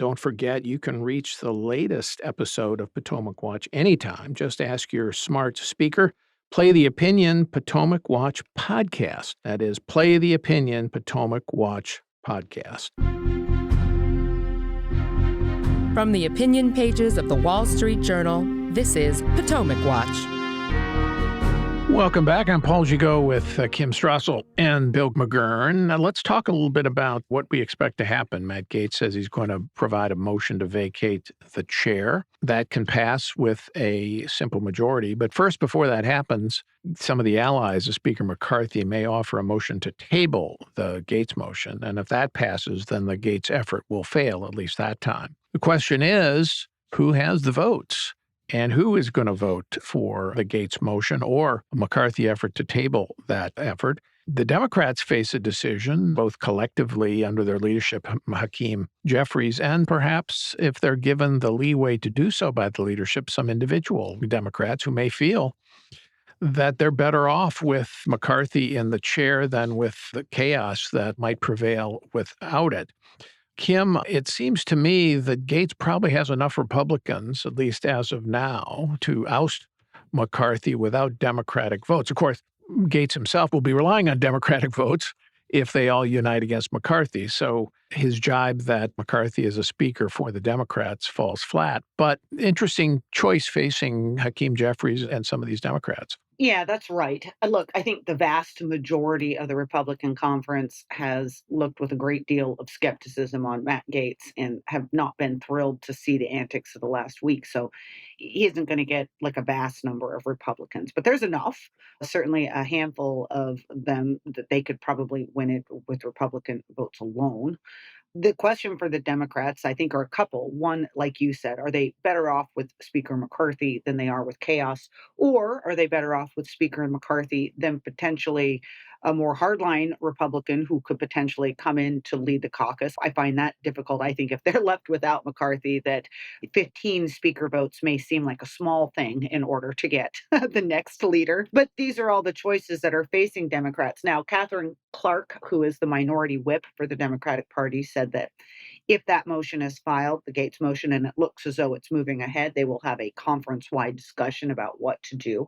Don't forget, you can reach the latest episode of Potomac Watch anytime. Just ask your smart speaker, play the Opinion Potomac Watch podcast. That is, play the Opinion Potomac Watch podcast. From the opinion pages of the Wall Street Journal, this is Potomac Watch. Welcome back. I'm Paul Gigot with Kim Strassel and Bill McGurn. Now, let's talk a little bit about what we expect to happen. Matt Gaetz says he's going to provide a motion to vacate the chair. That can pass with a simple majority. But first, before that happens, some of the allies of Speaker McCarthy may offer a motion to table the Gaetz motion. And if that passes, then the Gaetz effort will fail, at least that time. The question is, who has the votes? And who is going to vote for the Gaetz motion or a McCarthy effort to table that effort? The Democrats face a decision, both collectively under their leadership, Hakeem Jeffries, and perhaps if they're given the leeway to do so by the leadership, some individual Democrats who may feel that they're better off with McCarthy in the chair than with the chaos that might prevail without it. Kim, it seems to me that Gaetz probably has enough Republicans, at least as of now, to oust McCarthy without Democratic votes. Of course, Gaetz himself will be relying on Democratic votes if they all unite against McCarthy. So his jibe that McCarthy is a speaker for the Democrats falls flat. But interesting choice facing Hakeem Jeffries and some of these Democrats. Yeah, that's right. Look, I think the vast majority of the Republican conference has looked with a great deal of skepticism on Matt Gaetz and have not been thrilled to see the antics of the last week. So he isn't going to get like a vast number of Republicans, but there's enough, certainly a handful of them that they could probably win it with Republican votes alone. The question for the Democrats, I think, are a couple. One, like you said, are they better off with Speaker McCarthy than they are with chaos? Or are they better off with Speaker McCarthy than potentially a more hardline Republican who could potentially come in to lead the caucus? I find that difficult. I think if they're left without McCarthy, that 15 speaker votes may seem like a small thing in order to get the next leader. But these are all the choices that are facing Democrats. Now, Catherine Clark, who is the minority whip for the Democratic Party, said that if that motion is filed, the Gaetz motion, and it looks as though it's moving ahead, they will have a conference-wide discussion about what to do.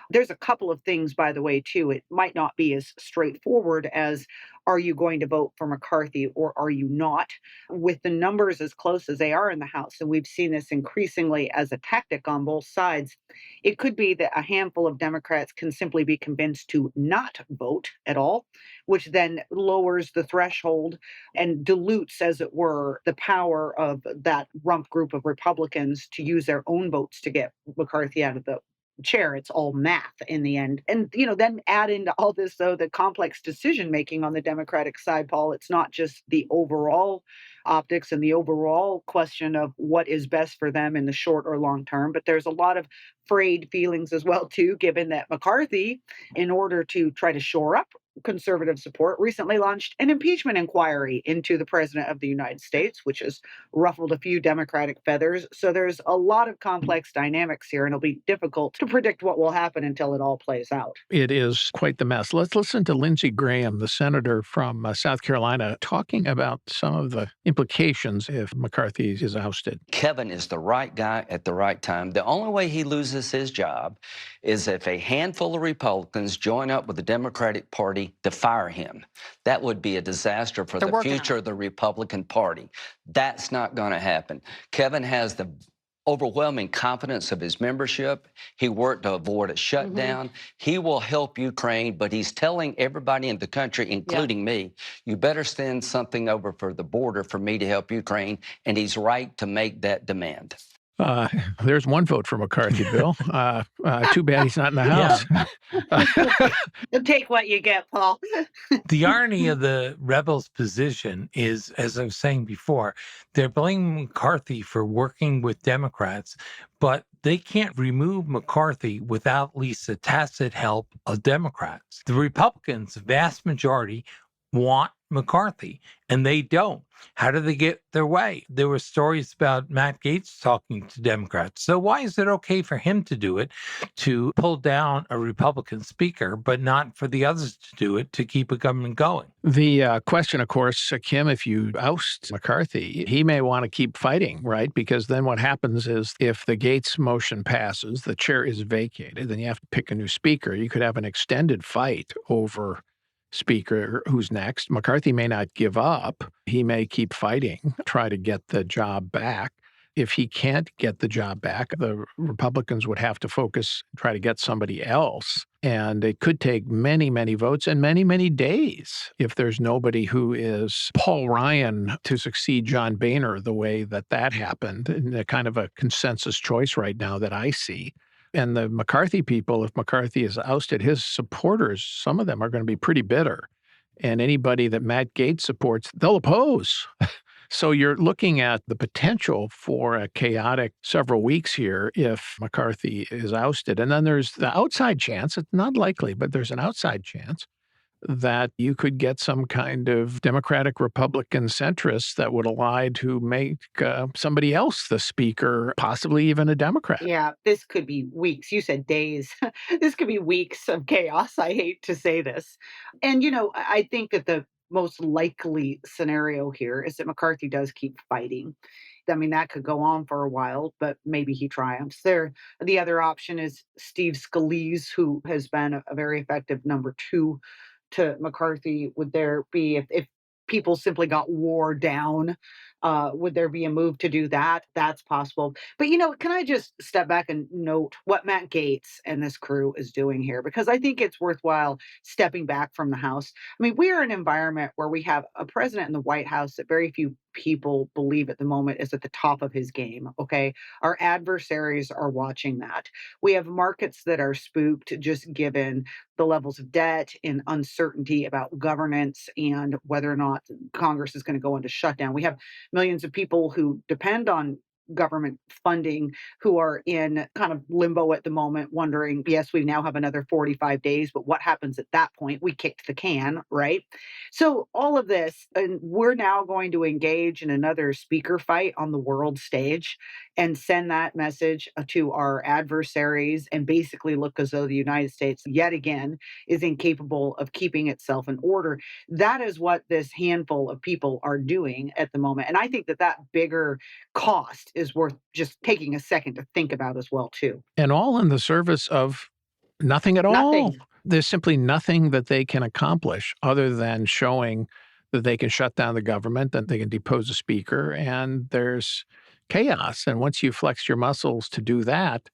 There's a couple of things, by the way, too. It might not be as straightforward as, are you going to vote for McCarthy or are you not? With the numbers as close as they are in the House, and we've seen this increasingly as a tactic on both sides, it could be that a handful of Democrats can simply be convinced to not vote at all, which then lowers the threshold and dilutes, as it were, the power of that rump group of Republicans to use their own votes to get McCarthy out of the chair. It's all math in the end. And, then add into all this, though, the complex decision making on the Democratic side, Paul. It's not just the overall optics and the overall question of what is best for them in the short or long term, but there's a lot of frayed feelings as well, too, given that McCarthy, in order to try to shore up conservative support, recently launched an impeachment inquiry into the president of the United States, which has ruffled a few Democratic feathers. So there's a lot of complex dynamics here, and it'll be difficult to predict what will happen until it all plays out. It is quite the mess. Let's listen to Lindsey Graham, the senator from South Carolina, talking about some of the implications if McCarthy is ousted. Kevin is the right guy at the right time. The only way he loses his job is if a handful of Republicans join up with the Democratic Party to fire him. That would be a disaster for the future of the Republican Party. That's not going to happen. Kevin has the overwhelming confidence of his membership. He worked to avoid a shutdown. He will help Ukraine, but he's telling everybody in the country, including me, you better send something over for the border for me to help Ukraine, and he's right to make that demand. There's one vote for McCarthy, Bill. Too bad he's not in the House. You'll take what you get, Paul. The irony of the rebels' position is, as I was saying before, they're blaming McCarthy for working with Democrats, but they can't remove McCarthy without at least the tacit help of Democrats. The Republicans, the vast majority, want McCarthy, and they don't. How do they get their way? There were stories about Matt Gaetz talking to Democrats. So why is it okay for him to do it, to pull down a Republican speaker, but not for the others to do it to keep a government going? The question, of course, Kim, if you oust McCarthy, he may want to keep fighting, right? Because then what happens is if the Gaetz motion passes, the chair is vacated, then you have to pick a new speaker. You could have an extended fight over speaker who's next. McCarthy may not give up. He may keep fighting, try to get the job back. If he can't get the job back, the Republicans would have to focus, try to get somebody else. And it could take many, many votes and many, many days if there's nobody who is Paul Ryan to succeed John Boehner the way that happened, in a kind of a consensus choice right now that I see. And the McCarthy people, if McCarthy is ousted, his supporters, some of them are going to be pretty bitter. And anybody that Matt Gaetz supports, they'll oppose. So you're looking at the potential for a chaotic several weeks here if McCarthy is ousted. And then there's the outside chance, it's not likely, but there's an outside chance that you could get some kind of Democratic Republican centrist that would ally to make somebody else the speaker, possibly even a Democrat. Yeah, this could be weeks. You said days. This could be weeks of chaos. I hate to say this. And, I think that the most likely scenario here is that McCarthy does keep fighting. I mean, that could go on for a while, but maybe he triumphs there. The other option is Steve Scalise, who has been a very effective number two to McCarthy. Would there be, if people simply got wore down, would there be a move to do that? That's possible. But, can I just step back and note what Matt Gaetz and this crew is doing here? Because I think it's worthwhile stepping back from the House. I mean, we are in an environment where we have a president in the White House that very few people believe at the moment is at the top of his game. Okay. Our adversaries are watching that. We have markets that are spooked just given the levels of debt and uncertainty about governance and whether or not Congress is going to go into shutdown. We have millions of people who depend on government funding who are in kind of limbo at the moment, wondering, yes, we now have another 45 days, but what happens at that point? We kicked the can, right? So all of this, and we're now going to engage in another speaker fight on the world stage and send that message to our adversaries and basically look as though the United States yet again is incapable of keeping itself in order. That is what this handful of people are doing at the moment. And I think that bigger cost is worth just taking a second to think about as well, too. And all in the service of nothing at all. Nothing. There's simply nothing that they can accomplish other than showing that they can shut down the government, that they can depose a speaker, and there's chaos. And once you flex your muscles to do that,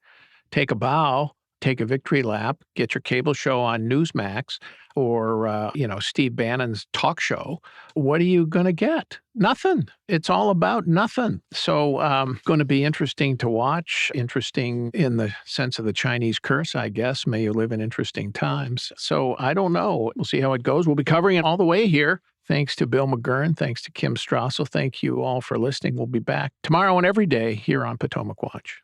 take a bow, take a victory lap, get your cable show on Newsmax or, Steve Bannon's talk show. What are you going to get? Nothing. It's all about nothing. So going to be interesting to watch, interesting in the sense of the Chinese curse, I guess. May you live in interesting times. So I don't know. We'll see how it goes. We'll be covering it all the way here. Thanks to Bill McGurn. Thanks to Kim Strassel. Thank you all for listening. We'll be back tomorrow and every day here on Potomac Watch.